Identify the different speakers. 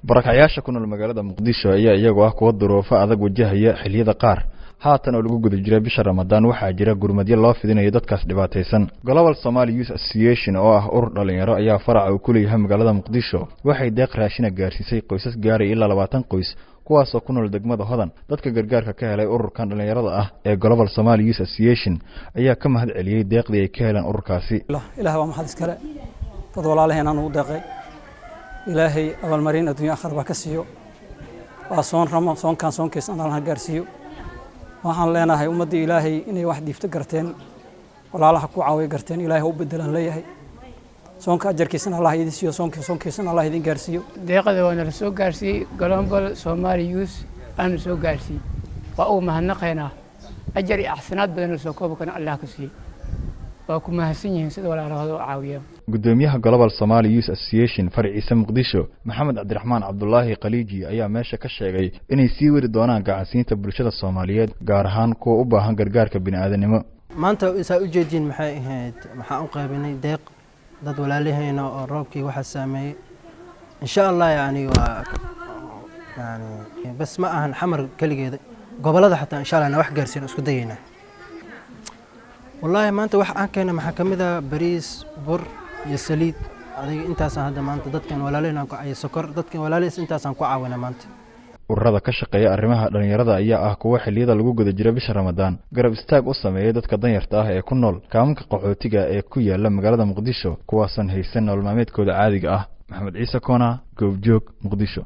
Speaker 1: barakacayaasha ku nool magaalada Muqdisho ayaa iyagoo ah kuwa duruufo adag wajahaya xilliyada qaar haatan oo lagu guda jiray bisha Ramadaan waxaa jira gurmadyo loo fidinayo dadkaas dhibaataysan. Global Somali Youth Association oo ah urur dhalinyaro ayaa farac ku leeyahay magaalada Muqdisho waxay deeq raashin gaarsiisay qoysas gaaray ilaa 20 qoys kuwaas oo ku nool degmada Hodan. Dadka gargaarka ka helay ururkan dhalinyarada ah ee Global Somali Youth Association ayaa ka mahad celiyay deeqdii ay ka heleen ururkaasi.
Speaker 2: Ilaahay waa mahad iskale dad walaalaheen uu deeqay إلهي أول مرينا الدنيا آخر بكسيو وصون رمى صون كان صون كيس أنا لها جارسيو وحن لنا هاي أمدي إلهي إني واحد يفتكرتين ولا على حكوا عوي قرتين إلهي هو بدل لي هاي صون كأجر كيسنا الله يدسيو صون كيسنا الله يدين جارسيو
Speaker 3: دقيقة وانا رسول جارسي Global Somali Youth أنا رسول جارسي وأول ما هنقينا أجري أحسنات بدنا رسول كوب كان الله كسي وأكون مهسنين سيد ولا رهضو عاوية.
Speaker 1: قدوميها Global Somali Youth Association فرعيسا مقدشو محمد عبد الرحمن عبد الله قليجي ayaa meesha ka sheegay inay sii wadi doonaan gacansiinta bulshada Soomaaliyeed gaar ahaan kuwa u baahan gargaarka bini'aadanimo.
Speaker 4: maanta isa u jeedin maxay ahayd maxaa u qaybinay deeq dad walaalahayna oo roobkii waxa saameeyay insha Allah yani bas ma ahan xamar kaligeeda gobolada xataa insha Allah wax gaarsiin isku dayayna. والله ما أنت واحد أنكنا محكمة باريس بر يسليد هذه أنت هذا ما أنت ضدك ولا لنا أي سكر ضدك ولا ليس أنت سانكو عاونا ما أنت.
Speaker 1: ururada ka shaqeeya arrimaha dhalinyarada ayaa ah kuwa xilliyada lagu guda jiray bisha Ramadaan garab istaag u sameeyay dadka danyarta ah ee ku nool kaaminka qaxootiga ee ku yaala magaalada Muqdisho kuwaasan haysan nolol maalmeedkooda caadiga ah. Maxamed Ciise Koona, Goobjoog, Muqdisho.